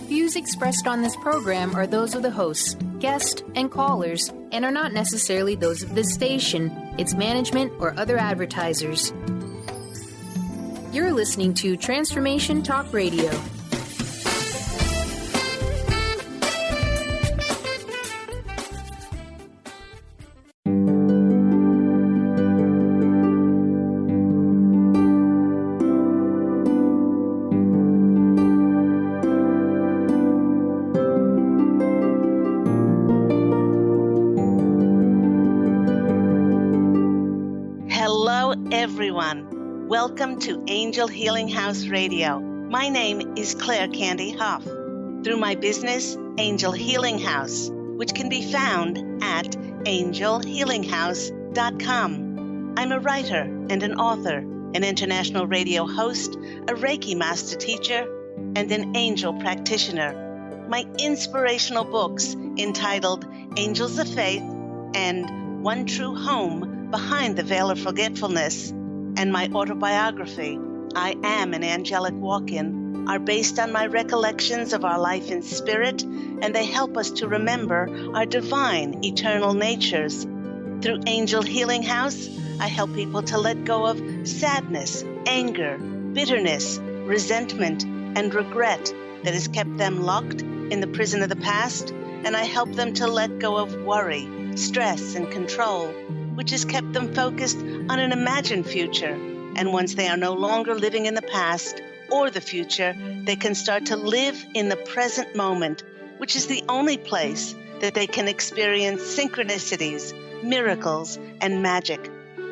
Views expressed on this program are those of the hosts, guests, and callers, and are not necessarily those of this station, its management, or other advertisers. You're listening to Transformation Talk Radio. Welcome to Angel Healing House Radio. My name is Claire Candy Huff. Through my business, Angel Healing House, which can be found at angelhealinghouse.com. I'm a writer and an author, an international radio host, a Reiki master teacher, and an angel practitioner. My inspirational books entitled Angels of Faith and One True Home Behind the Veil of Forgetfulness, and my autobiography, I Am an Angelic Walk-In, are based on my recollections of our life in spirit, and they help us to remember our divine, eternal natures. Through Angel Healing House, I help people to let go of sadness, anger, bitterness, resentment, and regret that has kept them locked in the prison of the past, and I help them to let go of worry, stress, and control, which has kept them focused on an imagined future. And once they are no longer living in the past or the future, they can start to live in the present moment, which is the only place that they can experience synchronicities, miracles, and magic.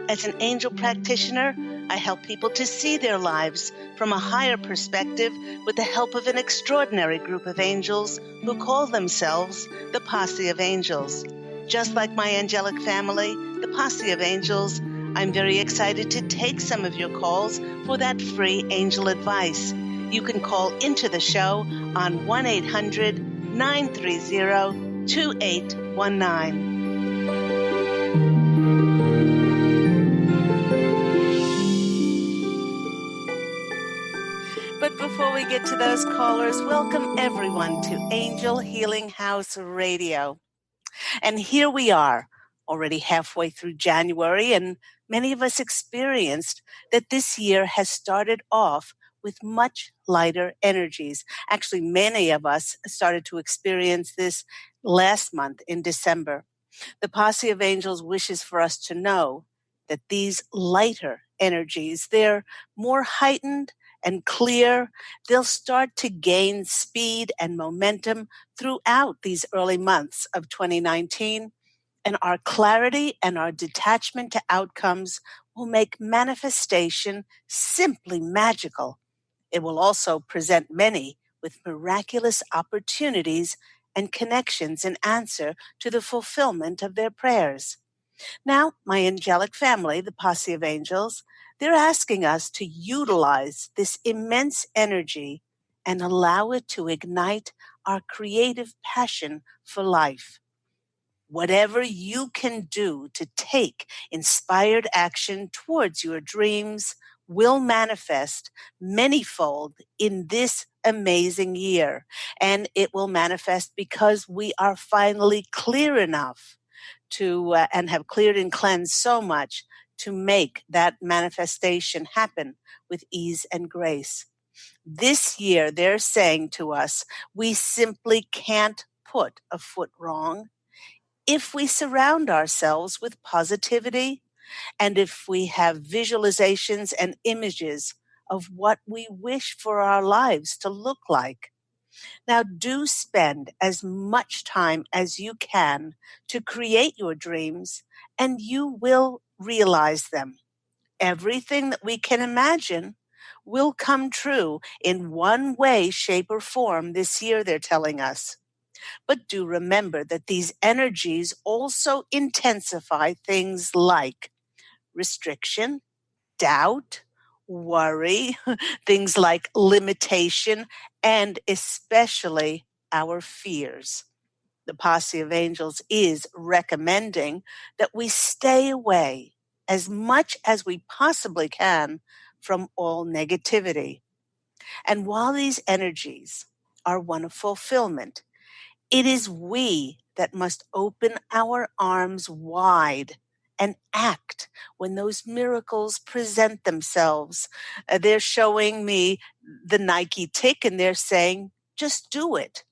As an angel practitioner, I help people to see their lives from a higher perspective with the help of an extraordinary group of angels who call themselves the Posse of Angels. Just like my angelic family, the Posse of Angels, I'm very excited to take some of your calls for that free angel advice. You can call into the show on 1-800-930-2819. But before we get to those callers, welcome everyone to Angel Healing House Radio. And here we are, already halfway through January, and many of us experienced that this year has started off with much lighter energies. Actually, many of us started to experience this last month in December. The Posse of Angels wishes for us to know that these lighter energies, they're more heightened and clear. They'll start to gain speed and momentum throughout these early months of 2019. And our clarity and our detachment to outcomes will make manifestation simply magical. It will also present many with miraculous opportunities and connections in answer to the fulfillment of their prayers. Now, my angelic family, the Posse of Angels, they're asking us to utilize this immense energy and allow it to ignite our creative passion for life. Whatever you can do to take inspired action towards your dreams will manifest manyfold in this amazing year. And it will manifest because we are finally clear enough to, and have cleared and cleansed so much to make that manifestation happen with ease and grace. This year, they're saying to us, we simply can't put a foot wrong. If we surround ourselves with positivity, and if we have visualizations and images of what we wish for our lives to look like. Now, do spend as much time as you can to create your dreams, and you will realize them. Everything that we can imagine will come true in one way, shape, or form this year, they're telling us. But do remember that these energies also intensify things like restriction, doubt, worry, things like limitation, and especially our fears. The Posse of Angels is recommending that we stay away as much as we possibly can from all negativity. And while these energies are one of fulfillment. It is we that must open our arms wide and act when those miracles present themselves. They're showing me the Nike tick and they're saying, just do it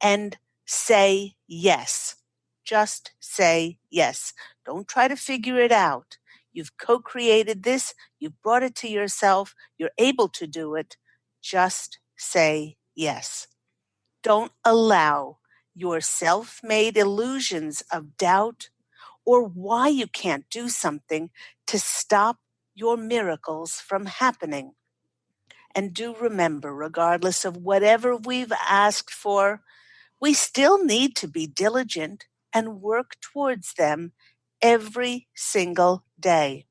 and say yes. Just say yes. Don't try to figure it out. You've co-created this. You've brought it to yourself. You're able to do it. Just say yes. Don't allow your self-made illusions of doubt or why you can't do something to stop your miracles from happening. And do remember, regardless of whatever we've asked for, we still need to be diligent and work towards them every single day.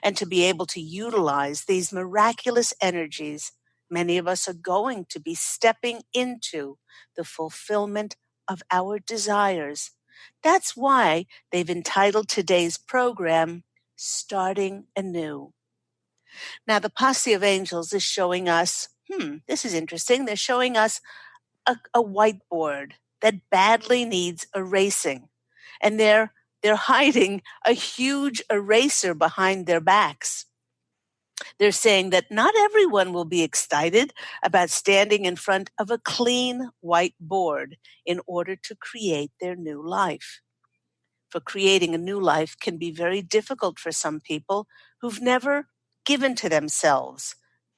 And to be able to utilize these miraculous energies, many of us are going to be stepping into the fulfillment of our desires. That's why they've entitled today's program, Starting Anew. Now, the Posse of Angels is showing us, this is interesting. They're showing us a whiteboard that badly needs erasing. And they're hiding a huge eraser behind their backs. They're saying that not everyone will be excited about standing in front of a clean white board in order to create their new life. For creating a new life can be very difficult for some people who've never given to themselves.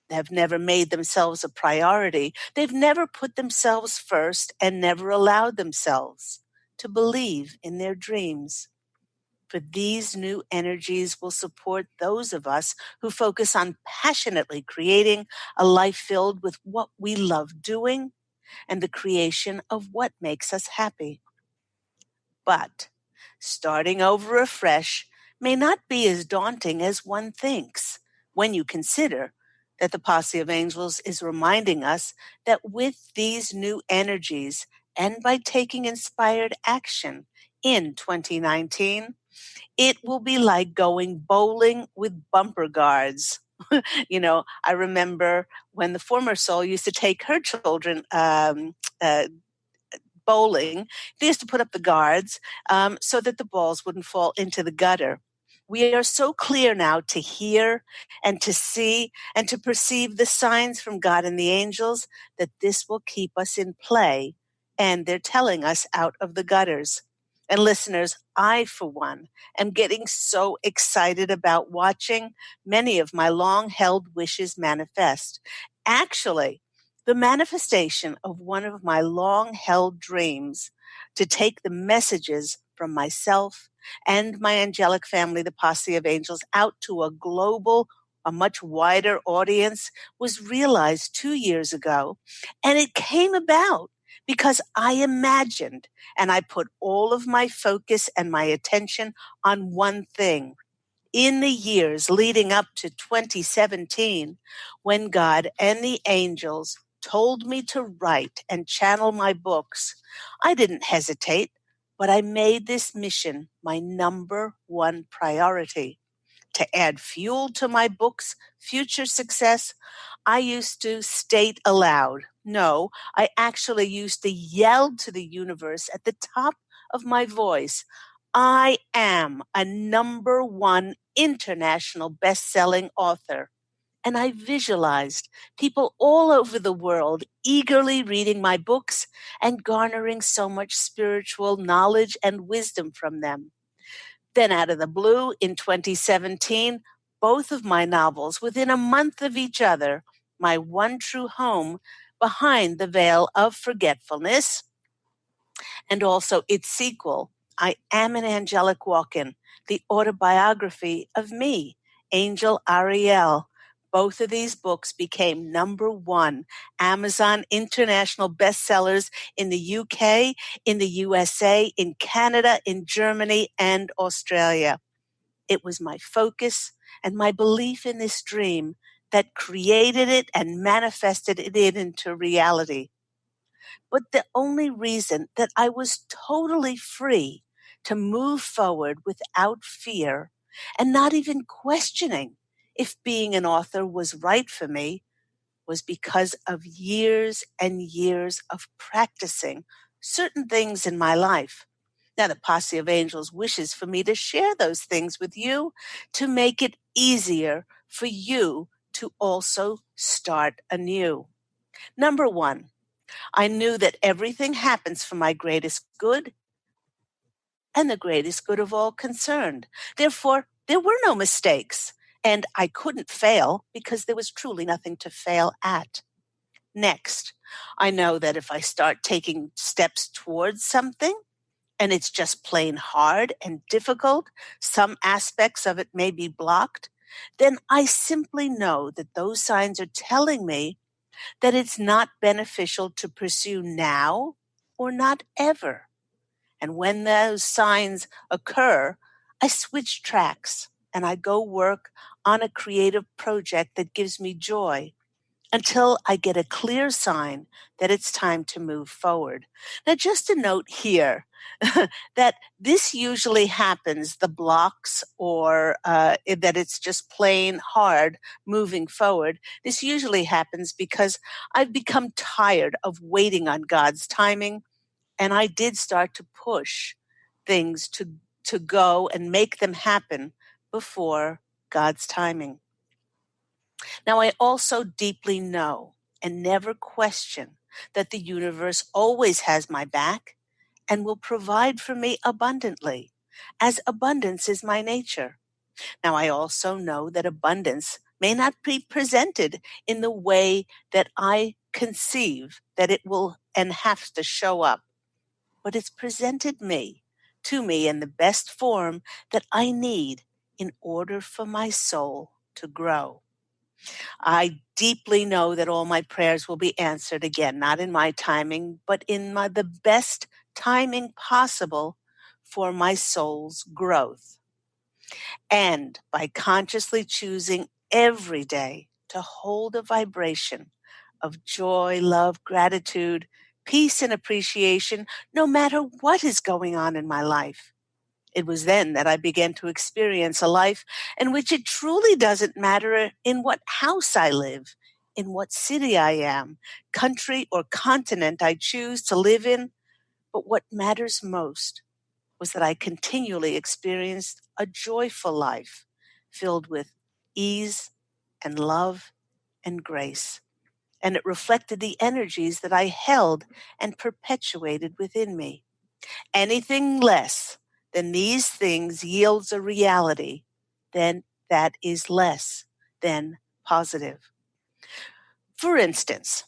Have never made themselves a priority. They've never put themselves first and never allowed themselves to believe in their dreams. For these new energies will support those of us who focus on passionately creating a life filled with what we love doing and the creation of what makes us happy. But starting over afresh may not be as daunting as one thinks when you consider that the Posse of Angels is reminding us that with these new energies and by taking inspired action in 2019, it will be like going bowling with bumper guards. I remember when the former soul used to take her children bowling, they used to put up the guards so that the balls wouldn't fall into the gutter. We are so clear now to hear and to see and to perceive the signs from God and the angels that this will keep us in play, and they're telling us out of the gutters. And listeners, I, for one, am getting so excited about watching many of my long-held wishes manifest. Actually, the manifestation of one of my long-held dreams to take the messages from myself and my angelic family, the Posse of Angels, out to a much wider audience was realized 2 years ago. And it came about because I imagined and I put all of my focus and my attention on one thing. In the years leading up to 2017, when God and the angels told me to write and channel my books, I didn't hesitate, but I made this mission my number one priority. To add fuel to my book's future success, I used to state aloud. No, I actually used to yell to the universe at the top of my voice, I am a number one international best-selling author. And I visualized people all over the world eagerly reading my books and garnering so much spiritual knowledge and wisdom from them. Then out of the blue, in 2017, both of my novels, within a month of each other, My One True Home, Behind the Veil of Forgetfulness, and also its sequel, I Am an Angelic Walk-In, the autobiography of me, Angel Ariel. Both of these books became number one Amazon international bestsellers in the UK, in the USA, in Canada, in Germany, and Australia. It was my focus and my belief in this dream that created it and manifested it into reality. But the only reason that I was totally free to move forward without fear and not even questioning if being an author was right for me was because of years and years of practicing certain things in my life. Now, the Posse of Angels wishes for me to share those things with you to make it easier for you to also start anew. Number one, I knew that everything happens for my greatest good and the greatest good of all concerned. Therefore, there were no mistakes, and I couldn't fail because there was truly nothing to fail at. Next, I know that if I start taking steps towards something, and it's just plain hard and difficult, some aspects of it may be blocked, then I simply know that those signs are telling me that it's not beneficial to pursue now or not ever. And when those signs occur, I switch tracks and I go work on a creative project that gives me joy until I get a clear sign that it's time to move forward. Now, just a note here that this usually happens, the blocks or that it's just plain hard moving forward. This usually happens because I've become tired of waiting on God's timing, and I did start to push things to go and make them happen before God's timing. Now, I also deeply know and never question that the universe always has my back and will provide for me abundantly, as abundance is my nature. Now, I also know that abundance may not be presented in the way that I conceive that it will and has to show up, but it's presented to me in the best form that I need in order for my soul to grow. I deeply know that all my prayers will be answered again, not in my timing, but in the best timing possible for my soul's growth. And by consciously choosing every day to hold a vibration of joy, love, gratitude, peace, and appreciation, no matter what is going on in my life. It was then that I began to experience a life in which it truly doesn't matter in what house I live, in what city I am, country or continent I choose to live in, but what matters most was that I continually experienced a joyful life filled with ease and love and grace. And it reflected the energies that I held and perpetuated within me. Anything less than these things yields a reality, then that is less than positive. For instance,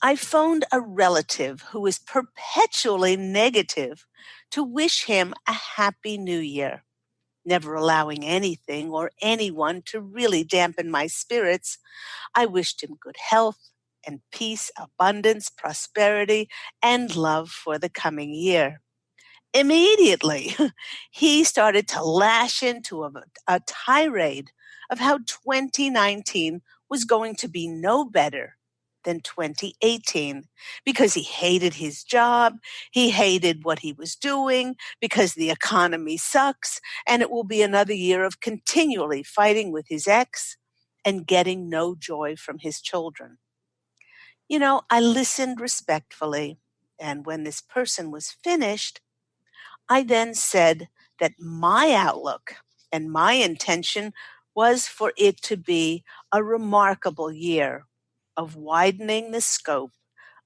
I phoned a relative who is perpetually negative to wish him a happy new year, never allowing anything or anyone to really dampen my spirits. I wished him good health and peace, abundance, prosperity, and love for the coming year. Immediately, he started to lash into a tirade of how 2019 was going to be no better than 2018 because he hated his job, he hated what he was doing, because the economy sucks, and it will be another year of continually fighting with his ex and getting no joy from his children. I listened respectfully, and when this person was finished, I then said that my outlook and my intention was for it to be a remarkable year of widening the scope,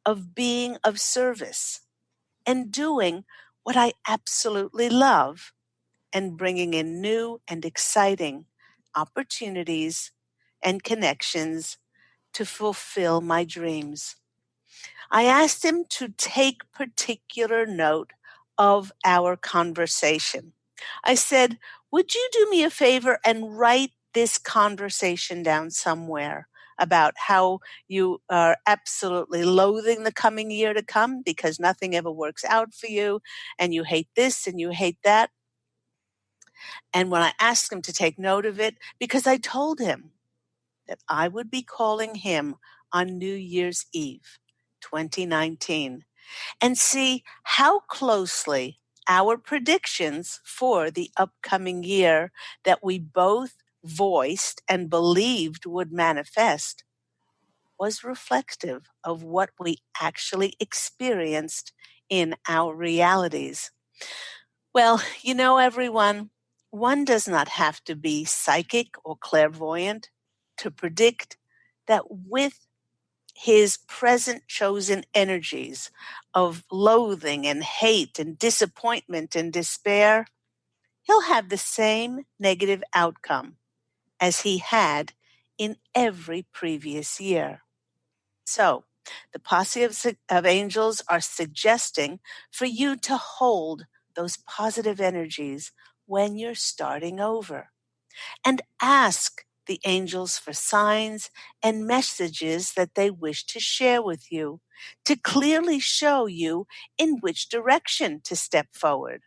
of being of service, and doing what I absolutely love, and bringing in new and exciting opportunities and connections to fulfill my dreams. I asked him to take particular note of our conversation. I said, would you do me a favor and write this conversation down somewhere about how you are absolutely loathing the coming year to come because nothing ever works out for you, and you hate this and you hate that? And when I asked him to take note of it, because I told him that I would be calling him on New Year's Eve, 2019, and see how closely our predictions for the upcoming year that we both voiced and believed would manifest was reflective of what we actually experienced in our realities. Well, everyone, one does not have to be psychic or clairvoyant to predict that with his present chosen energies of loathing and hate and disappointment and despair, he'll have the same negative outcome as he had in every previous year. So, the posse of angels are suggesting for you to hold those positive energies when you're starting over and ask the angels for signs and messages that they wish to share with you to clearly show you in which direction to step forward.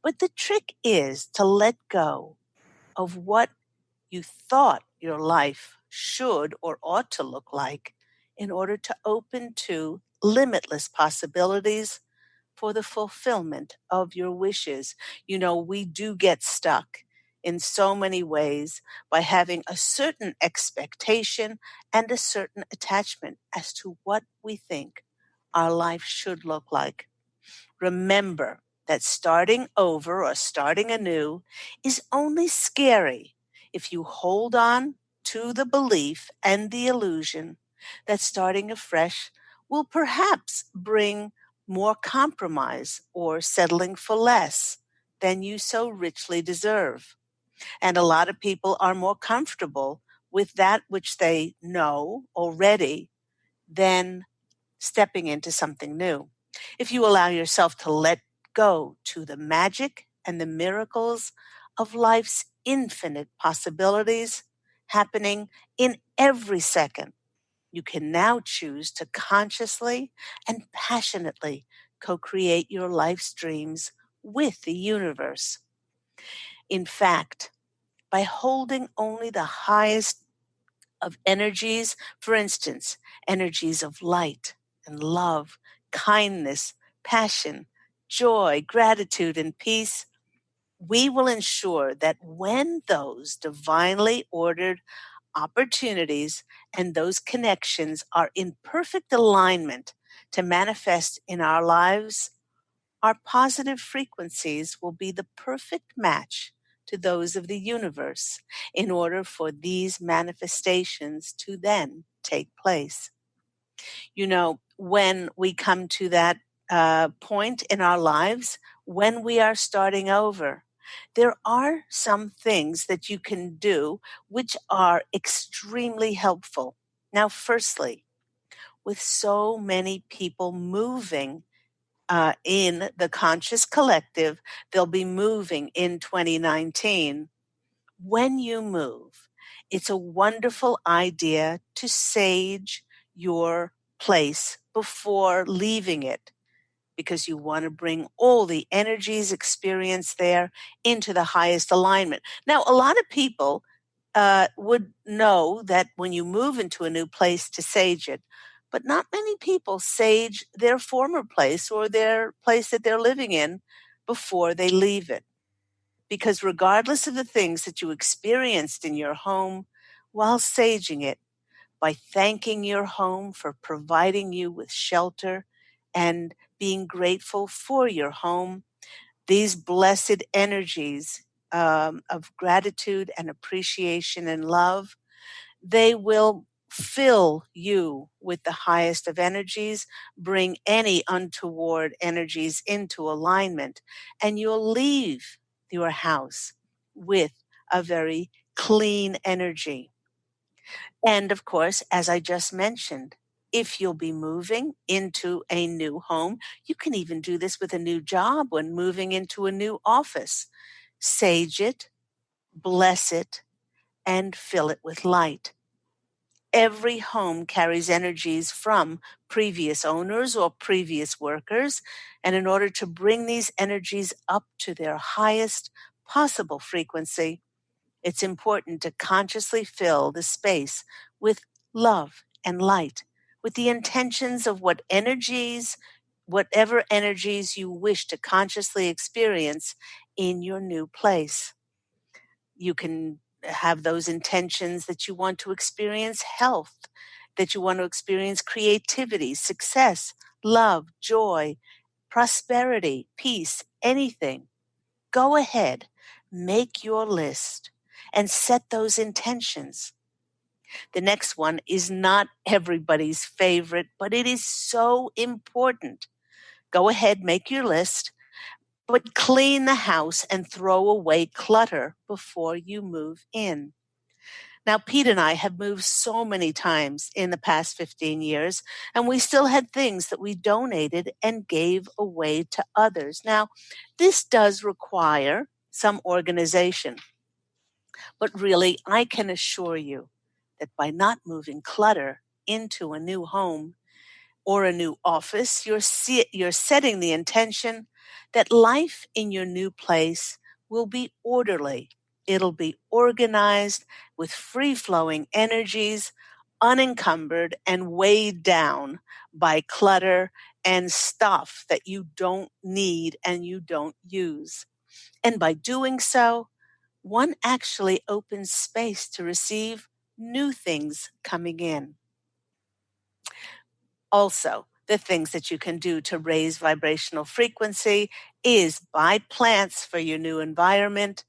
But the trick is to let go of what you thought your life should or ought to look like in order to open to limitless possibilities for the fulfillment of your wishes. We do get stuck in so many ways by having a certain expectation and a certain attachment as to what we think our life should look like. Remember that starting over or starting anew is only scary if you hold on to the belief and the illusion that starting afresh will perhaps bring more compromise or settling for less than you so richly deserve. And a lot of people are more comfortable with that which they know already than stepping into something new. If you allow yourself to let go to the magic and the miracles of life's infinite possibilities happening in every second, you can now choose to consciously and passionately co-create your life's dreams with the universe. In fact, by holding only the highest of energies, for instance, energies of light and love, kindness, passion, joy, gratitude, and peace, we will ensure that when those divinely ordered opportunities and those connections are in perfect alignment to manifest in our lives, our positive frequencies will be the perfect match to those of the universe in order for these manifestations to then take place. When we come to that point in our lives, when we are starting over, there are some things that you can do which are extremely helpful. Now, firstly, with so many people moving in the conscious collective, they'll be moving in 2019. When you move, it's a wonderful idea to sage your place before leaving it, because you want to bring all the energies experienced there into the highest alignment. Now, a lot of people would know that when you move into a new place to sage it, but not many people sage their former place or their place that they're living in before they leave it. Because regardless of the things that you experienced in your home while saging it, by thanking your home for providing you with shelter and being grateful for your home, these blessed energies of gratitude and appreciation and love, they will fill you with the highest of energies, bring any untoward energies into alignment, and you'll leave your house with a very clean energy. And of course, as I just mentioned, if you'll be moving into a new home, you can even do this with a new job when moving into a new office. Sage it, bless it, and fill it with light. Every home carries energies from previous owners or previous workers, and in order to bring these energies up to their highest possible frequency, it's important to consciously fill the space with love and light, with the intentions of whatever energies you wish to consciously experience in your new place. You can have those intentions that you want to experience health that you want to experience creativity, success, love, joy, prosperity, peace, anything, go ahead, make your list and set those intentions. The next one is not everybody's favorite, but it is so important. Go ahead, make your list, but clean the house and throw away clutter before you move in. Now, Pete and I have moved so many times in the past 15 years, and we still had things that we donated and gave away to others. Now, this does require some organization, but really, I can assure you that by not moving clutter into a new home or a new office, you're setting the intention that life in your new place will be orderly. It'll be organized with free-flowing energies, unencumbered and weighed down by clutter and stuff that you don't need and you don't use. And by doing so, one actually opens space to receive new things coming in. Also, the things that you can do to raise vibrational frequency is buy plants for your new environment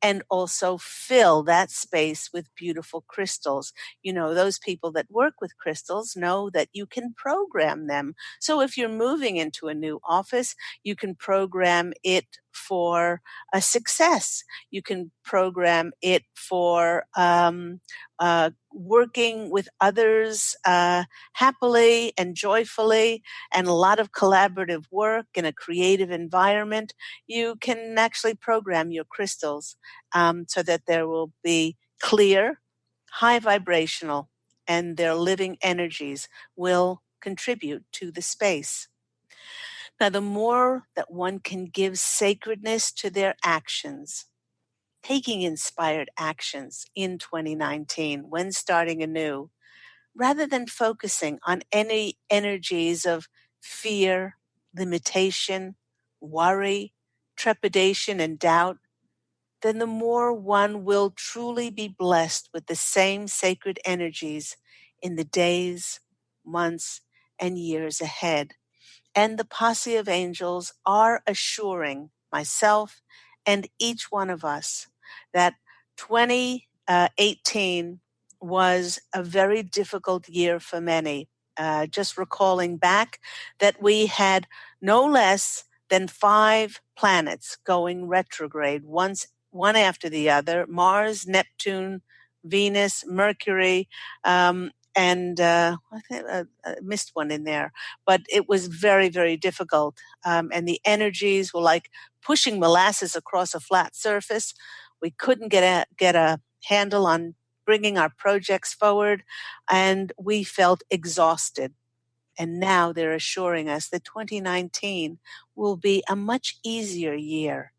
and also fill that space with beautiful crystals. You know, those people that work with crystals know that you can program them. So if you're moving into a new office, you can program it for a success. You can program it for working with others happily and joyfully, and a lot of collaborative work in a creative environment. You can actually program your crystals so that there will be clear, high vibrational, and their living energies will contribute to the space. Now, the more that one can give sacredness to their actions, taking inspired actions in 2019 when starting anew, rather than focusing on any energies of fear, limitation, worry, trepidation, and doubt, then the more one will truly be blessed with the same sacred energies in the days, months, and years ahead. And the posse of angels are assuring myself and each one of us that 2018 was a very difficult year for many. Just recalling back that we had no less than 5 planets going retrograde, one after the other: Mars, Neptune, Venus, Mercury, and I think I missed one in there, but it was very, very difficult. And the energies were like pushing molasses across a flat surface. We couldn't get a handle on bringing our projects forward, and we felt exhausted. And now they're assuring us that 2019 will be a much easier year,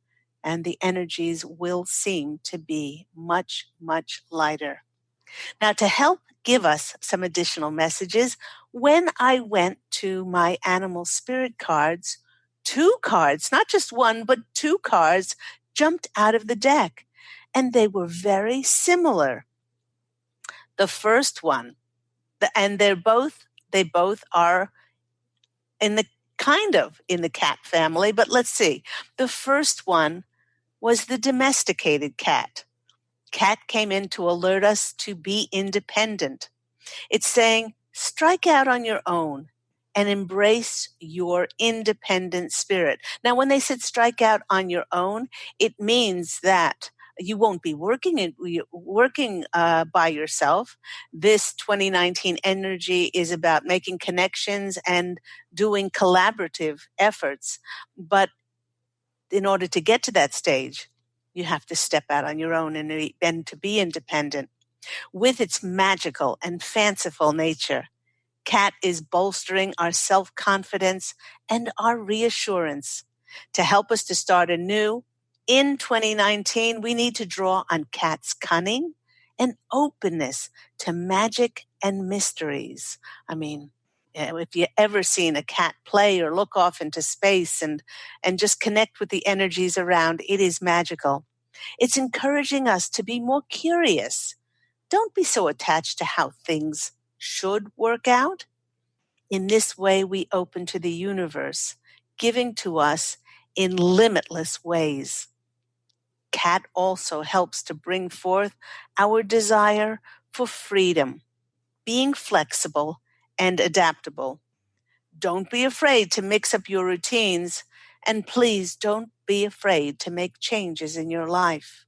and the energies will seem to be much, much lighter. Now, to help give us some additional messages, when I went to my animal spirit cards, 2 cards, not just one, but 2 cards, jumped out of the deck, and they were very similar. The first one, and they both are in the cat family, but let's see. The first one was the domesticated cat. Cat came in to alert us to be independent. It's saying, strike out on your own and embrace your independent spirit. Now, when they said strike out on your own, it means that you won't be working by yourself. This 2019 energy is about making connections and doing collaborative efforts. But in order to get to that stage, you have to step out on your own and to be independent. With its magical and fanciful nature, Cat is bolstering our self-confidence and our reassurance. To help us to start anew in 2019, we need to draw on Cat's cunning and openness to magic and mysteries. I mean, if you ever seen a cat play or look off into space and just connect with the energies around, it is magical. It's encouraging us to be more curious. Don't be so attached to how things should work out? In this way, we open to the universe, giving to us in limitless ways. Cat also helps to bring forth our desire for freedom, being flexible and adaptable. Don't be afraid to mix up your routines, and please don't be afraid to make changes in your life.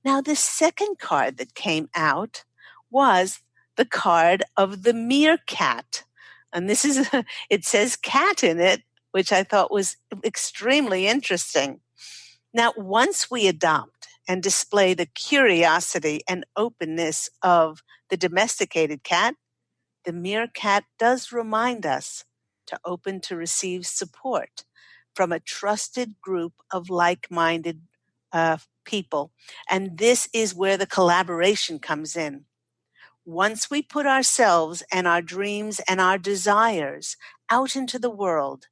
Now, the second card that came out was the card of the meerkat. And this is, it says cat in it, which I thought was extremely interesting. Now, once we adopt and display the curiosity and openness of the domesticated cat, the meerkat does remind us to open to receive support from a trusted group of like-minded people. And this is where the collaboration comes in. Once we put ourselves and our dreams and our desires out into the world,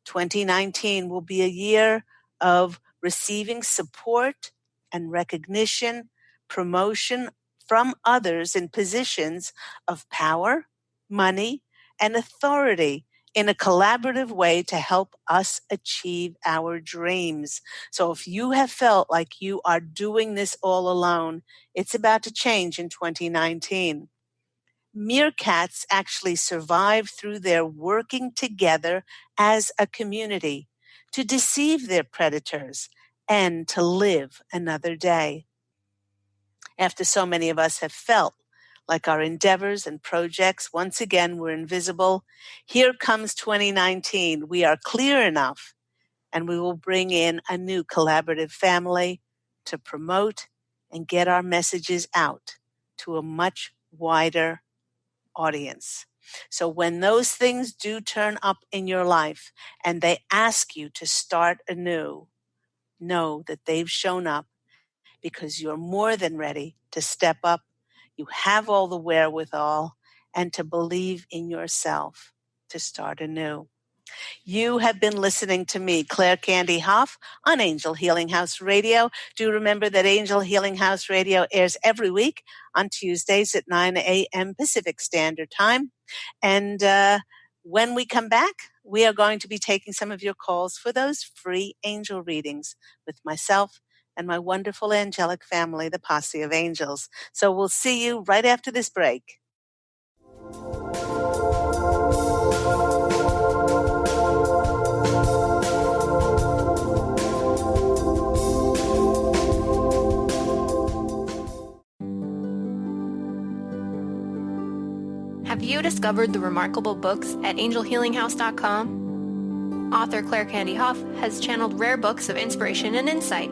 2019 will be a year of receiving support and recognition, promotion from others in positions of power, money, and authority in a collaborative way to help us achieve our dreams. So if you have felt like you are doing this all alone, it's about to change in 2019. Meerkats actually survive through their working together as a community to deceive their predators and to live another day. After so many of us have felt like our endeavors and projects once again were invisible, here comes 2019. We are clear enough, and we will bring in a new collaborative family to promote and get our messages out to a much wider audience. So when those things do turn up in your life and they ask you to start anew, know that they've shown up because you're more than ready to step up. You have all the wherewithal and to believe in yourself to start anew. You have been listening to me, Claire Candy Hough, on Angel Healing House Radio. Do remember that Angel Healing House Radio airs every week on Tuesdays at 9 a.m. Pacific Standard Time. And when we come back, we are going to be taking some of your calls for those free angel readings with myself and my wonderful angelic family, the Posse of Angels. So we'll see you right after this break. Have you discovered the remarkable books at angelhealinghouse.com? Author Claire Candy Hough has channeled rare books of inspiration and insight.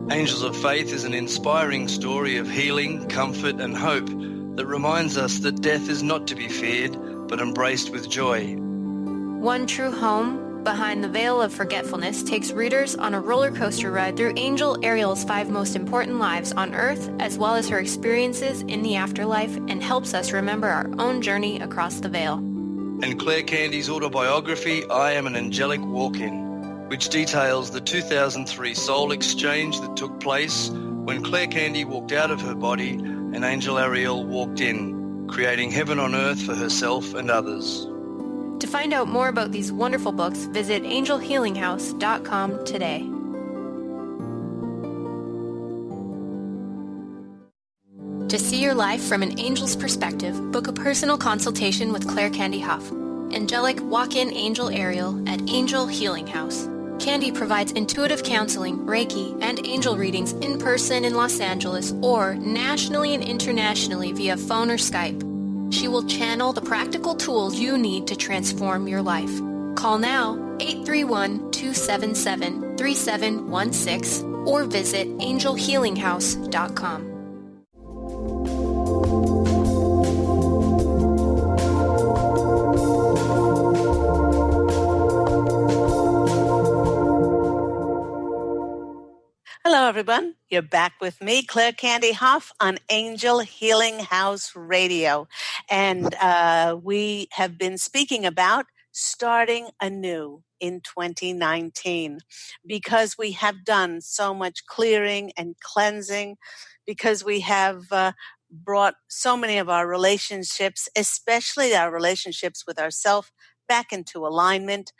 Angels of Faith is an inspiring story of healing, comfort, and hope that reminds us that death is not to be feared, but embraced with joy. One True Home, Behind the Veil of Forgetfulness takes readers on a roller coaster ride through Angel Ariel's 5 most important lives on Earth, as well as her experiences in the afterlife, and helps us remember our own journey across the veil. And Claire Candy's autobiography, I Am an Angelic Walk-In, which details the 2003 soul exchange that took place when Claire Candy walked out of her body and Angel Ariel walked in, creating heaven on earth for herself and others. To find out more about these wonderful books, visit angelhealinghouse.com today. To see your life from an angel's perspective, book a personal consultation with Claire Candy Hough, Angelic Walk-In Angel Ariel at Angel Healing House. Candy provides intuitive counseling, Reiki, and angel readings in person in Los Angeles or nationally and internationally via phone or Skype. She will channel the practical tools you need to transform your life. Call now 831-277-3716 or visit angelhealinghouse.com. Hello, everyone. You're back with me, Claire Candy Hough, on Angel Healing House Radio. And we have been speaking about starting anew in 2019 because we have done so much clearing and cleansing, because we have brought so many of our relationships, especially our relationships with ourselves, back into alignment.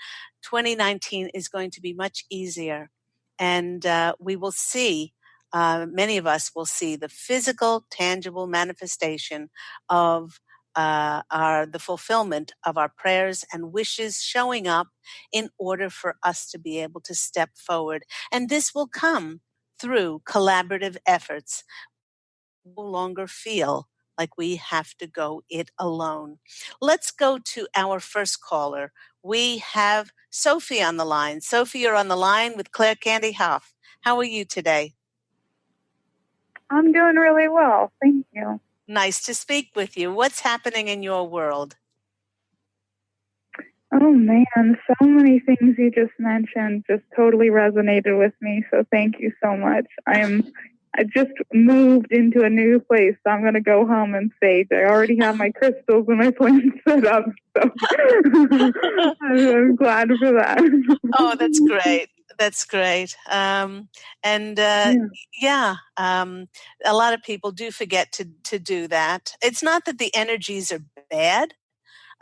2019 is going to be much easier. And we will see, many of us will see the physical, tangible manifestation of the fulfillment of our prayers and wishes showing up in order for us to be able to step forward. And this will come through collaborative efforts. No longer feel like we have to go it alone. Let's go to our first caller. We have Sophie on the line. Sophie, you're on the line with Claire Candy Hough. How are you today? I'm doing really well. Thank you. Nice to speak with you. What's happening in your world? Oh man, so many things you just mentioned just totally resonated with me. So thank you so much. I just moved into a new place, so I'm going to go home and sage. I already have my crystals and my plants set up, so I'm glad for that. Oh, that's great. That's great. A lot of people do forget to do that. It's not that the energies are bad,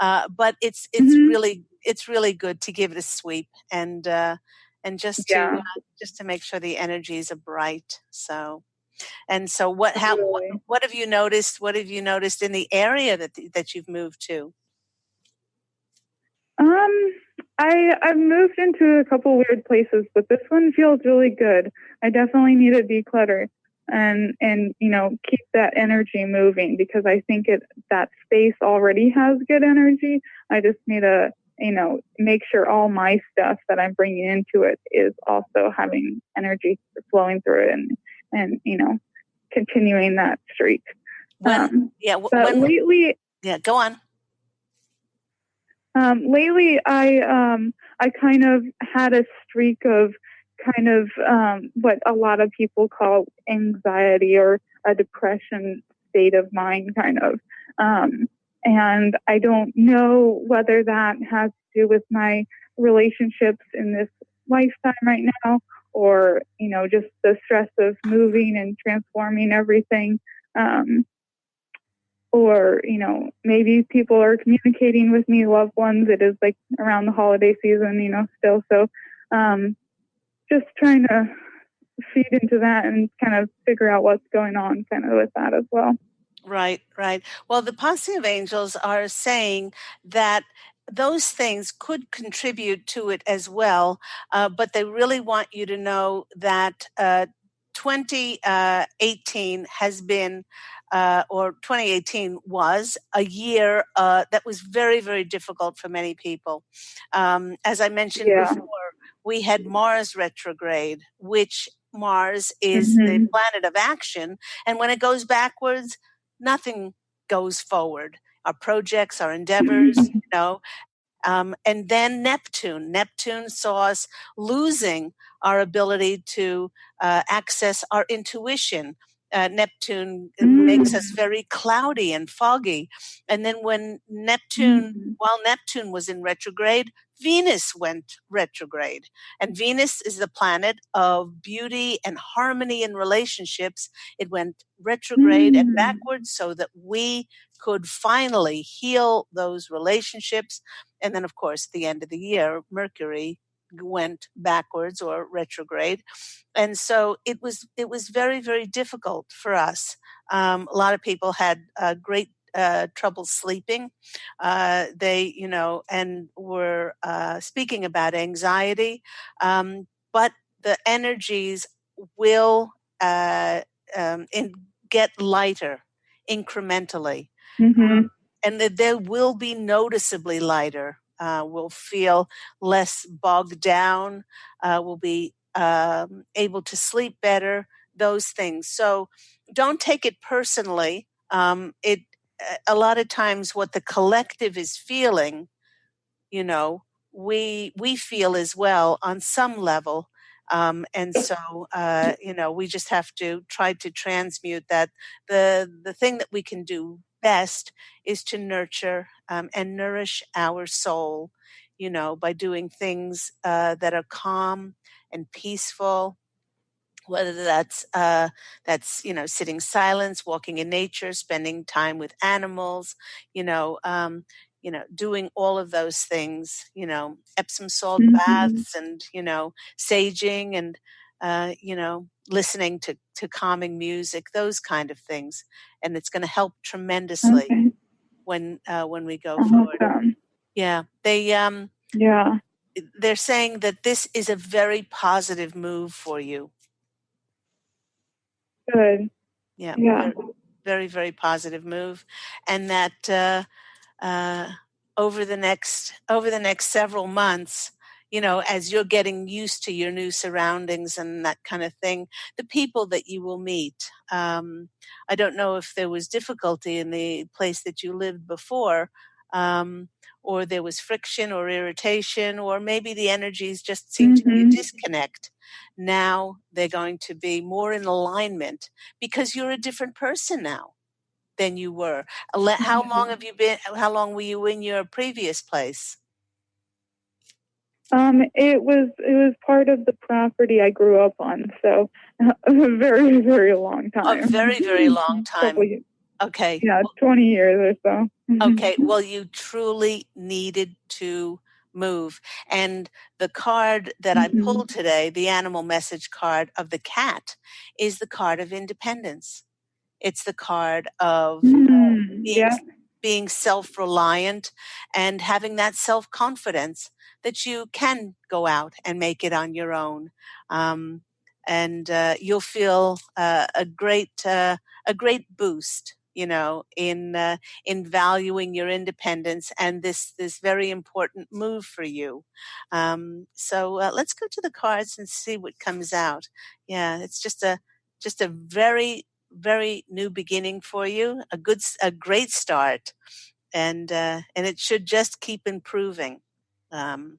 but it's really good to give it a sweep and just to make sure the energies are bright. So what have you noticed? What have you noticed in the area that you've moved to? I've moved into a couple weird places, but this one feels really good. I definitely need to declutter and keep that energy moving, because I think that space already has good energy. I just need to make sure all my stuff that I'm bringing into it is also having energy flowing through it and continuing that streak. Lately, go on. Lately, I kind of had a streak of what a lot of people call anxiety or a depression state of mind, kind of. And I don't know whether that has to do with my relationships in this lifetime right now, or just the stress of moving and transforming everything. Or, maybe people are communicating with me, loved ones. It is like around the holiday season, still. So just trying to feed into that and kind of figure out what's going on kind of with that as well. Right. Well, the Posse of Angels are saying that those things could contribute to it as well, but they really want you to know that 2018 has been, or 2018 was a year that was very, very difficult for many people. As I mentioned before, we had Mars retrograde, which Mars is the planet of action. And when it goes backwards, nothing goes forward. Our projects, our endeavors, and then Neptune saw us losing our ability to access our intuition. Neptune makes us very cloudy and foggy. And then while Neptune was in retrograde, Venus went retrograde. And Venus is the planet of beauty and harmony in relationships. It went retrograde and backwards so that we could finally heal those relationships. And then, of course, at the end of the year, Mercury went backwards or retrograde. And so it was very, very difficult for us. A lot of people had great trouble sleeping. They, and were speaking about anxiety. But the energies will get lighter incrementally. And that they will be noticeably lighter. We'll feel less bogged down. We'll be able to sleep better, those things. So don't take it personally. A lot of times what the collective is feeling, we feel as well on some level. And so, we just have to try to transmute that. The thing that we can do best is to nurture and nourish our soul, by doing things that are calm and peaceful whether that's sitting silence, walking in nature, spending time with animals, doing all of those things, Epsom salt baths, and saging, and listening to calming music, those kind of things, and it's going to help tremendously when we go forward. Yeah, they're saying that this is a very positive move for you. Good. Yeah. Very, very positive move, and that over the next several months, as you're getting used to your new surroundings and that kind of thing, the people that you will meet. I don't know if there was difficulty in the place that you lived before, or there was friction or irritation, or maybe the energies just seem to be a disconnect. Now they're going to be more in alignment because you're a different person now than you were. How long have you been? How long were you in your previous place? It was part of the property I grew up on, so a very, very long time. A very, very long time. Okay. Yeah, 20 years or so. Okay. Well, you truly needed to move. And the card that I pulled today, the animal message card of the cat, is the card of independence. It's the card of being self-reliant and having that self-confidence that you can go out and make it on your own. And you'll feel a great boost, in valuing your independence and this very important move for you. So let's go to the cards and see what comes out. Yeah, it's just a very, very new beginning for you, a great start, and it should just keep improving as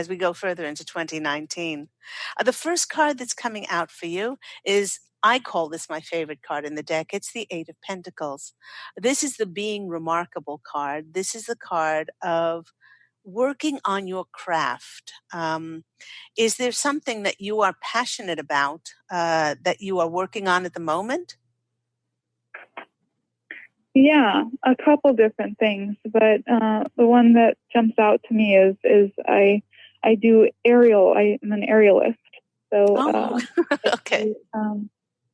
we go further into 2019. The first card that's coming out for you is, I call this my favorite card in the deck. It's the Eight of Pentacles. This is the being remarkable card. This is the card of working on your craft. Is there something that you are passionate about that you are working on at the moment? Yeah, a couple different things, but the one that jumps out to me is I do aerial. I'm an aerialist, so okay.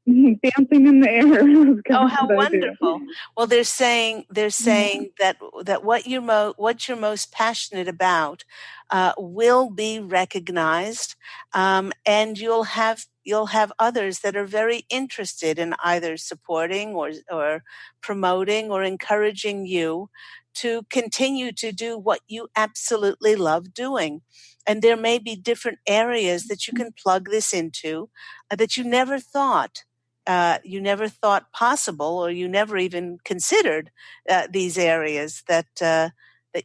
Dancing in the air. Oh, how wonderful! Well, they're saying that what you're most passionate about will be recognized, and you'll have others that are very interested in either supporting or promoting or encouraging you to continue to do what you absolutely love doing. And there may be different areas that you can plug this into that you never thought possible, or you never even considered these areas that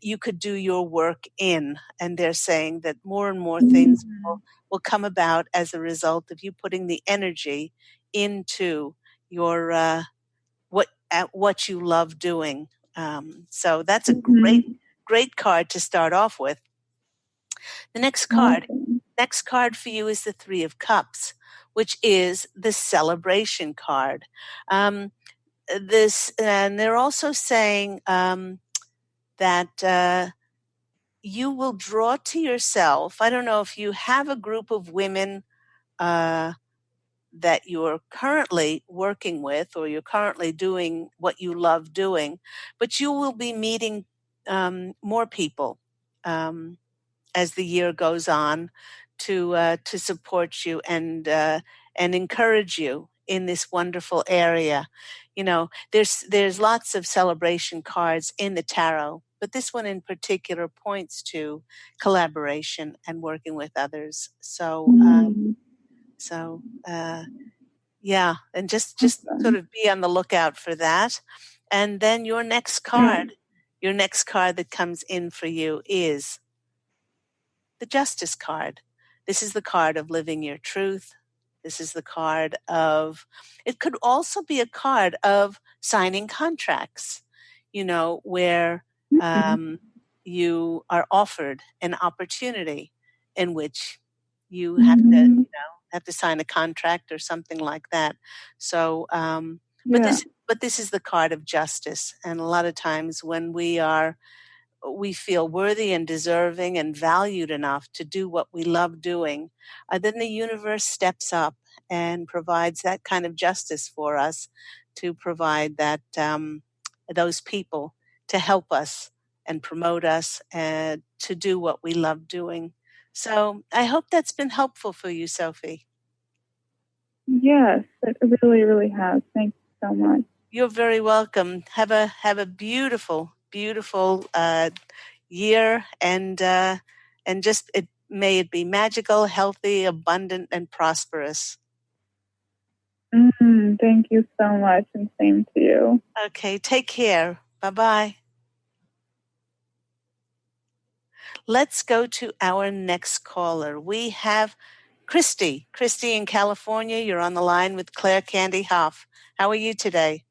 you could do your work in. And they're saying that more and more things will come about as a result of you putting the energy into your what you love doing. So that's a great card to start off with. The next card for you is the Three of Cups, which is the celebration card. And they're also saying that you will draw to yourself. I don't know if you have a group of women that you're currently working with, or you're currently doing what you love doing, but you will be meeting more people as the year goes on to support you and encourage you in this wonderful area. There's lots of celebration cards in the tarot, but this one in particular points to collaboration and working with others. So yeah, and just sort of be on the lookout for that. And then your next card that comes in for you is the Justice card. This is the card of living your truth. This is the card of, it could also be a card of signing contracts, where you are offered an opportunity in which you have to have to sign a contract or something like that. So, but this is the card of justice, and a lot of times when we feel worthy and deserving and valued enough to do what we love doing, then the universe steps up and provides that kind of justice for us, to provide that those people to help us and promote us and to do what we love doing. So I hope that's been helpful for you, Sophie. Yes, it really, really has. Thank you so much. You're very welcome. Have a beautiful, beautiful year, and just may it be magical, healthy, abundant, and prosperous. Thank you so much, and same to you. Okay, take care. Bye-bye. Let's go to our next caller. We have Christy. Christy in California, you're on the line with Claire Candy Hoff. How are you today?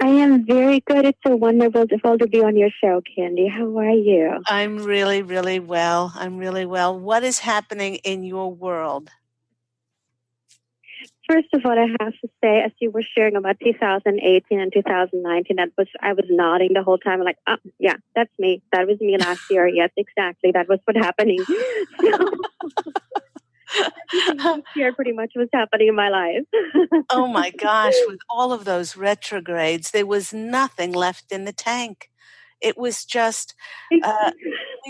I am very good. It's so wonderful to be on your show, Candy. How are you? I'm really, really well. I'm really well. What is happening in your world? First of all, I have to say, as you were sharing about 2018 and 2019, I was nodding the whole time. I'm like, oh, yeah, that's me. That was me last year. Yes, exactly. That was what's happening. This year pretty much was happening in my life. Oh my gosh, with all of those retrogrades, there was nothing left in the tank. It was just, we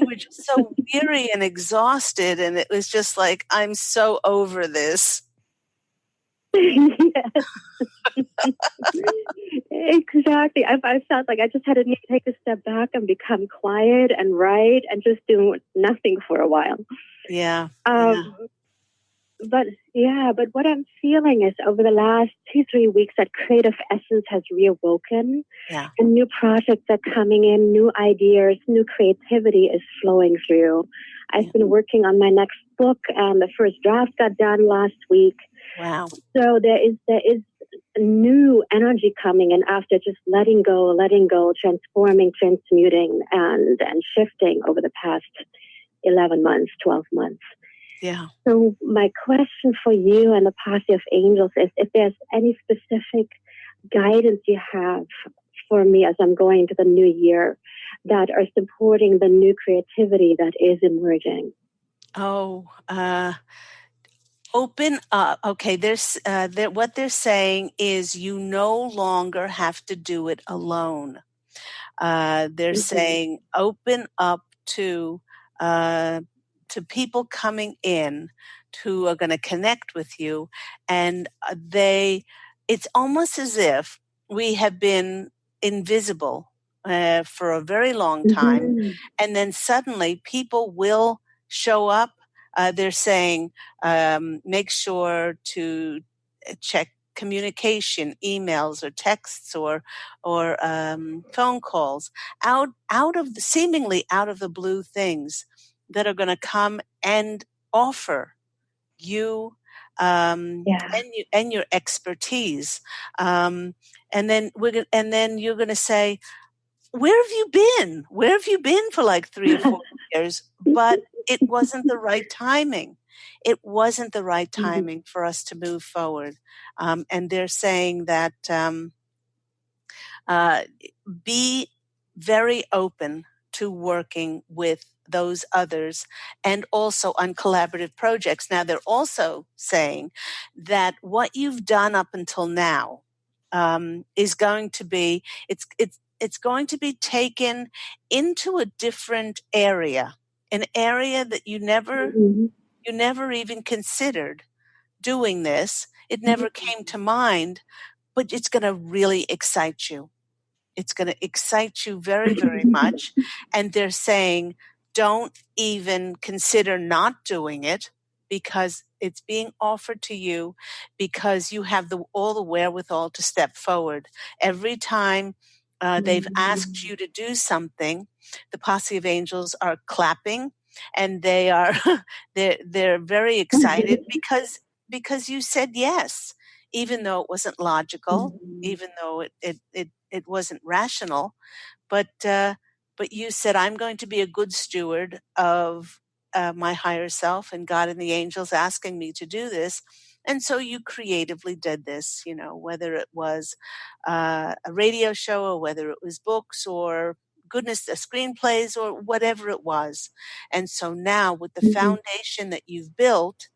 were just so weary and exhausted, and it was just like, I'm so over this. Yes. Exactly. I felt like I just had to take a step back and become quiet and write and just do nothing for a while. Yeah. But what I'm feeling is over the last 2-3 weeks that creative essence has reawoken. Yeah. And new projects are coming in, new ideas, new creativity is flowing through. I've been working on my next book, and the first draft got done last week. Wow. So there is a new energy coming in after just letting go, transforming, transmuting, and shifting over the past 11 months, 12 months. Yeah. So my question for you and the Posse of Angels is if there's any specific guidance you have for me as I'm going into the new year that are supporting the new creativity that is emerging. Open up. Okay, what they're saying is you no longer have to do it alone. They're saying open up to people coming in who are going to connect with you, and it's almost as if we have been invisible for a very long time, and then suddenly people will show up. They're saying make sure to check communication, emails or texts or phone calls, seemingly out of the blue things that are going to come and offer you and your expertise, and then you're going to say, where have you been? Where have you been for like 3 or 4 years? But it wasn't the right timing. It wasn't the right timing for us to move forward. And they're saying that be very open to working with those others and also on collaborative projects. Now, they're also saying that what you've done up until now is going to be, it's going to be taken into a different area, an area that you never even considered doing this. It never came to mind, but it's going to really excite you. It's going to excite you very, very much. And they're saying, don't even consider not doing it because it's being offered to you because you have all the wherewithal to step forward. Every time they've asked you to do something, the Posse of Angels are clapping, and they are they're very excited because you said yes, even though it wasn't logical, even though it wasn't rational, but you said, I'm going to be a good steward of my higher self and God and the angels asking me to do this. And so you creatively did this, whether it was a radio show or whether it was books or goodness, the screenplays or whatever it was. And so now with the foundation that you've built,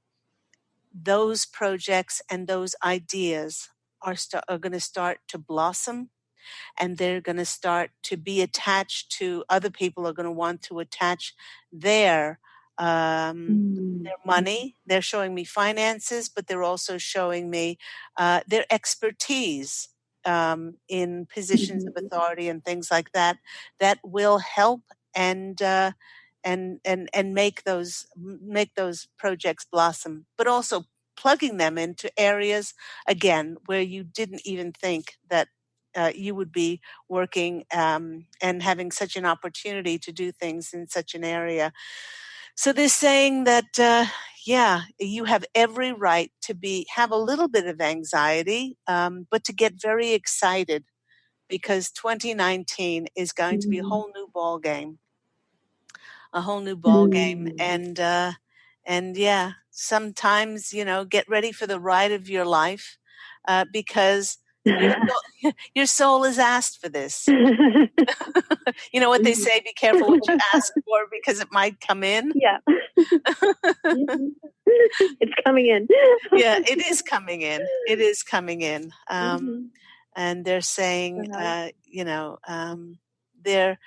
those projects and those ideas are going to start to blossom, and they're going to start to be attached to other people are going to want to attach their money. They're showing me finances, but they're also showing me their expertise in positions of authority and things like that will help and make those projects blossom, but also plugging them into areas again where you didn't even think that you would be working and having such an opportunity to do things in such an area. So they're saying that, you have every right to have a little bit of anxiety, but to get very excited because 2019 is going to be a whole new ball game. And sometimes, get ready for the ride of your life because your soul is asked for this. You know what they say, be careful what you ask for because it might come in. Yeah. It's coming in. Yeah, it is coming in. It is coming in. And they're saying, they're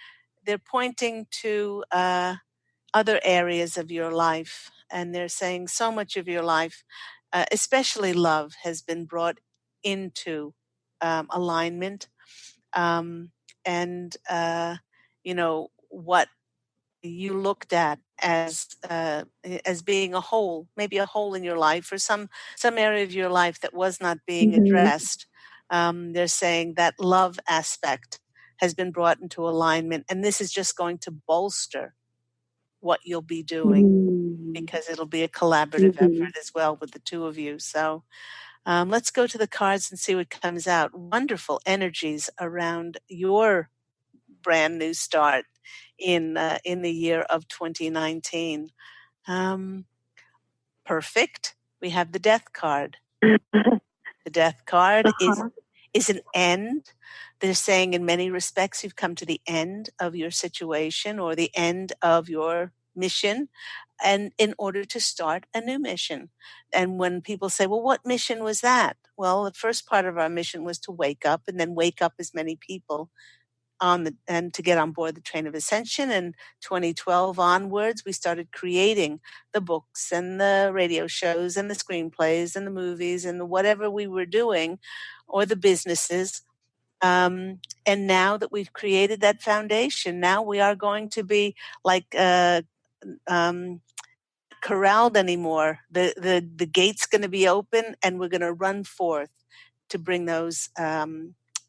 pointing to other areas of your life. And they're saying so much of your life, especially love, has been brought into alignment. What you looked at as being a hole, maybe a hole in your life or some area of your life that was not being addressed. They're saying that love aspect has been brought into alignment, and this is just going to bolster what you'll be doing because it'll be a collaborative effort as well with the two of you. So let's go to the cards and see what comes out. Wonderful energies around your brand new start in the year of 2019. Perfect. We have the Death card. The Death card is an end. They're saying in many respects you've come to the end of your situation or the end of your mission, and in order to start a new mission. And when people say, well, what mission was that? Well, the first part of our mission was to wake up and then wake up as many people and to get on board the train of ascension. And 2012 onwards, we started creating the books and the radio shows and the screenplays and the movies and whatever we were doing, or the businesses. And now that we've created that foundation, now we are going to be like corralled anymore. The gate's going to be open, and we're going to run forth to bring those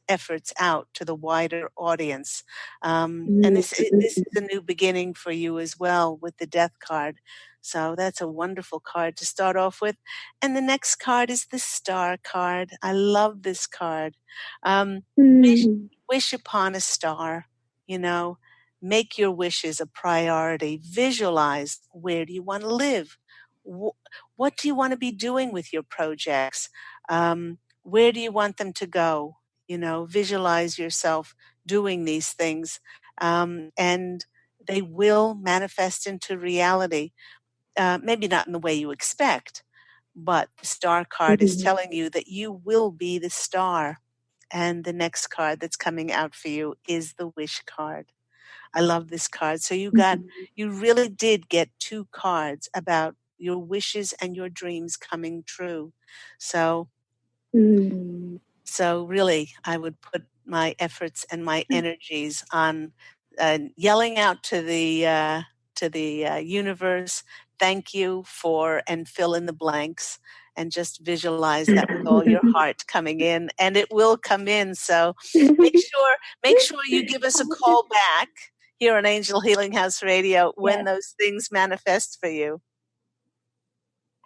efforts out to the wider audience. And this is a new beginning for you as well with the Death card. So that's a wonderful card to start off with. And the next card is the Star card. I love this card. Wish upon a star, make your wishes a priority. Visualize, where do you want to live? What do you want to be doing with your projects? Where do you want them to go? Visualize yourself doing these things, and they will manifest into reality. Maybe not in the way you expect, but the Star card is telling you that you will be the star. And the next card that's coming out for you is the Wish card. I love this card. So you really did get two cards about your wishes and your dreams coming true. So really, I would put my efforts and my energies on yelling out to the universe, thank you for, and fill in the blanks, and just visualize that with all your heart coming in, and it will come in. So make sure you give us a call back here on Angel Healing House Radio when those things manifest for you.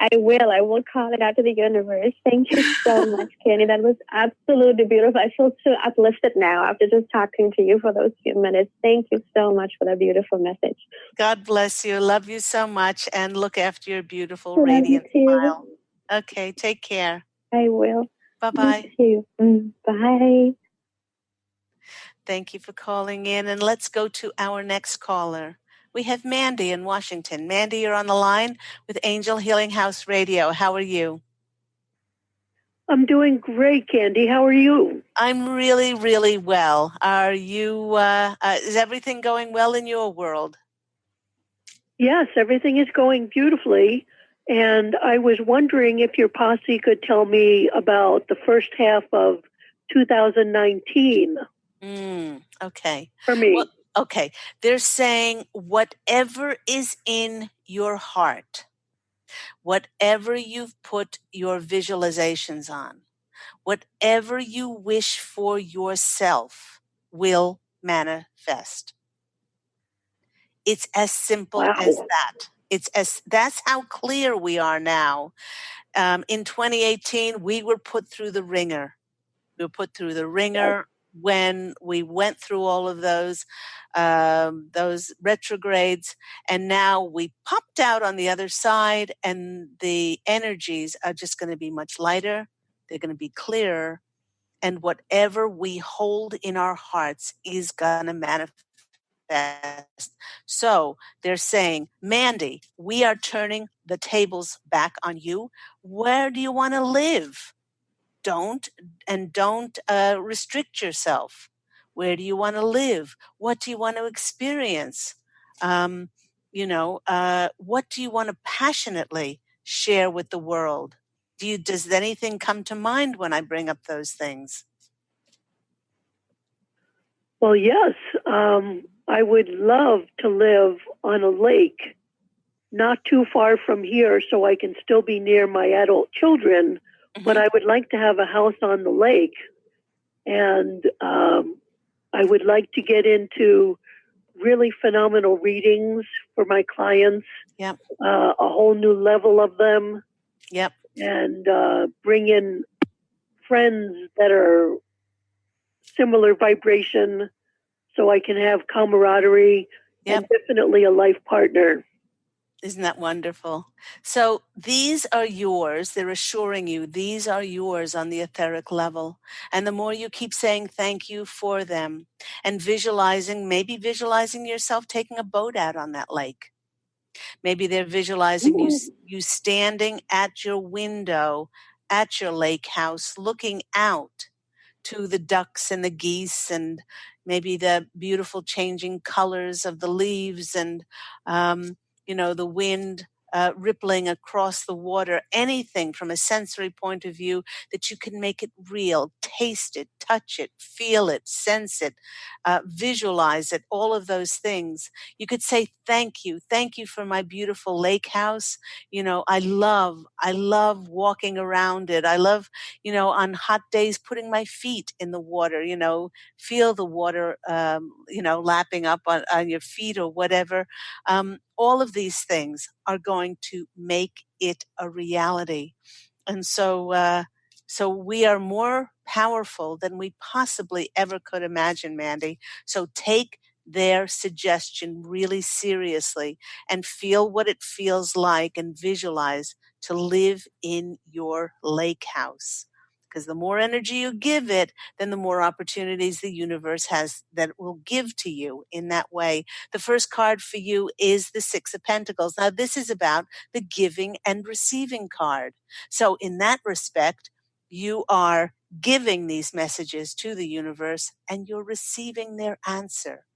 I will. I will call it out to the universe. Thank you so much, Candy. That was absolutely beautiful. I feel so uplifted now after just talking to you for those few minutes. Thank you so much for that beautiful message. God bless you. Love you so much, and look after your beautiful, Love radiant you too. smile. Okay, take care. I will. Bye-bye. You too. Bye. Thank you for calling in, and let's go to our next caller. We have Mandy in Washington. Mandy, you're on the line with Angel Healing House Radio. How are you? I'm doing great, Candy. How are you? I'm really, really well. Are you, is everything going well in your world? Yes, everything is going beautifully. And I was wondering if your posse could tell me about the first half of 2019 Okay. for me. Well, okay. They're saying whatever is in your heart, whatever you've put your visualizations on, whatever you wish for yourself will manifest. It's as simple as that. That's how clear we are now. In 2018, we were put through the ringer. We were put through the ringer when we went through all of those retrogrades, and now we popped out on the other side, and the energies are just going to be much lighter. They're going to be clearer, and whatever we hold in our hearts is going to manifest. So they're saying, Mandy, we are turning the tables back on you. Where do you want to live? Don't restrict yourself. Where do you want to live? What do you want to experience? What do you want to passionately share with the world? Does anything come to mind when I bring up those things? Well, yes. I would love to live on a lake not too far from here so I can still be near my adult children, but I would like to have a house on the lake. And I would like to get into really phenomenal readings for my clients, Yep. A whole new level of them. Yep. And bring in friends that are similar vibration so I can have camaraderie and definitely a life partner. Isn't that wonderful? So these are yours. They're assuring you these are yours on the etheric level. And the more you keep saying thank you for them and maybe visualizing yourself taking a boat out on that lake. Maybe they're visualizing you standing at your window at your lake house, looking out to the ducks and the geese and maybe the beautiful changing colors of the leaves and, the wind rippling across the water, anything from a sensory point of view that you can make it real, taste it, touch it, feel it, sense it, visualize it, all of those things. You could say, thank you for my beautiful lake house. I love walking around it. I love, on hot days, putting my feet in the water, feel the water, lapping up on your feet or whatever. All of these things are going to make it a reality. And so we are more powerful than we possibly ever could imagine, Mandy. So take their suggestion really seriously and feel what it feels like and visualize to live in your lake house. Because the more energy you give it, then the more opportunities the universe has that it will give to you in that way. The first card for you is the Six of Pentacles. Now, this is about the giving and receiving card. So in that respect, you are giving these messages to the universe and you're receiving their answer.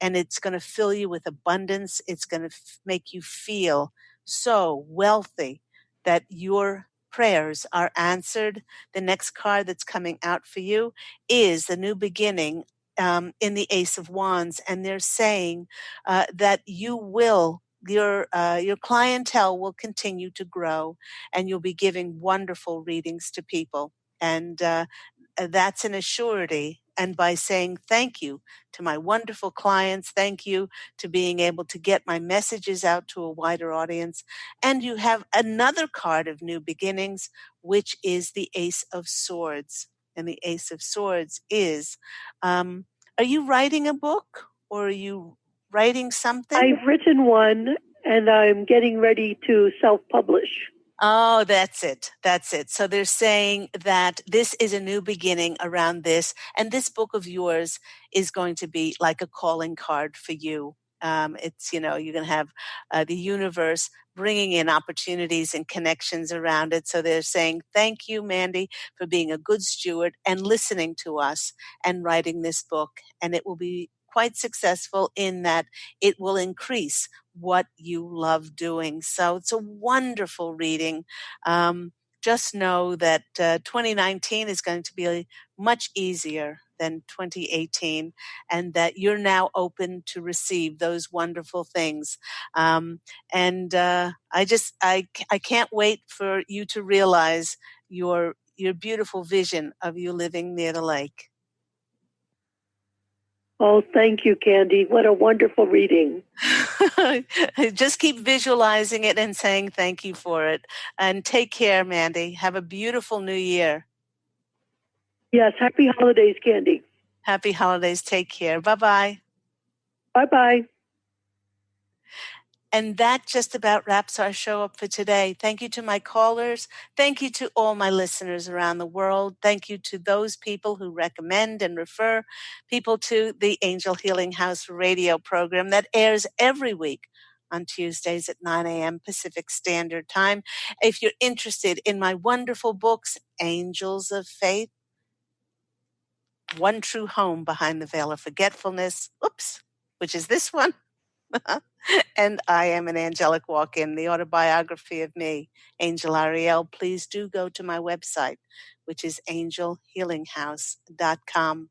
And it's going to fill you with abundance. It's going to make you feel so wealthy that your prayers are answered. The next card that's coming out for you is the new beginning in the Ace of Wands. And they're saying that your clientele will continue to grow and you'll be giving wonderful readings to people. And that's an assurity. And by saying thank you to my wonderful clients, thank you to being able to get my messages out to a wider audience. And you have another card of new beginnings, which is the Ace of Swords. And the Ace of Swords is, are you writing a book or are you writing something? I've written one and I'm getting ready to self-publish. Oh, that's it. That's it. So they're saying that this is a new beginning around this. And this book of yours is going to be like a calling card for you. It's, you're going to have the universe bringing in opportunities and connections around it. So they're saying, thank you, Mandy, for being a good steward and listening to us and writing this book. And it will be quite successful in that it will increase what you love doing. So it's a wonderful reading. Just know that 2019 is going to be much easier than 2018, and that you're now open to receive those wonderful things. I can't wait for you to realize your beautiful vision of you living near the lake. Oh, thank you, Candy. What a wonderful reading. Just keep visualizing it and saying thank you for it. And take care, Mandy. Have a beautiful new year. Yes, happy holidays, Candy. Happy holidays. Take care. Bye-bye. Bye-bye. And that just about wraps our show up for today. Thank you to my callers. Thank you to all my listeners around the world. Thank you to those people who recommend and refer people to the Angel Healing House radio program that airs every week on Tuesdays at 9 a.m. Pacific Standard Time. If you're interested in my wonderful books, Angels of Faith, One True Home Behind the Veil of Forgetfulness, which is this one, and I Am an Angelic Walk-In, the autobiography of me, Angel Ariel, please do go to my website, which is angelhealinghouse.com.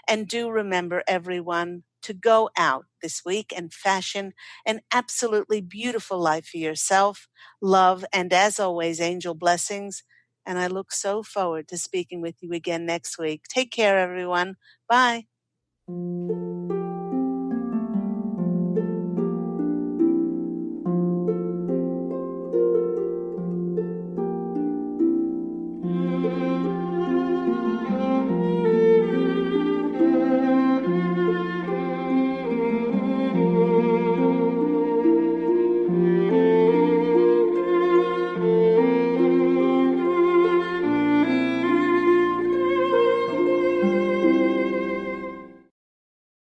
And do remember, everyone, to go out this week and fashion an absolutely beautiful life for yourself, love, and as always, angel blessings. And I look so forward to speaking with you again next week. Take care, everyone. Bye.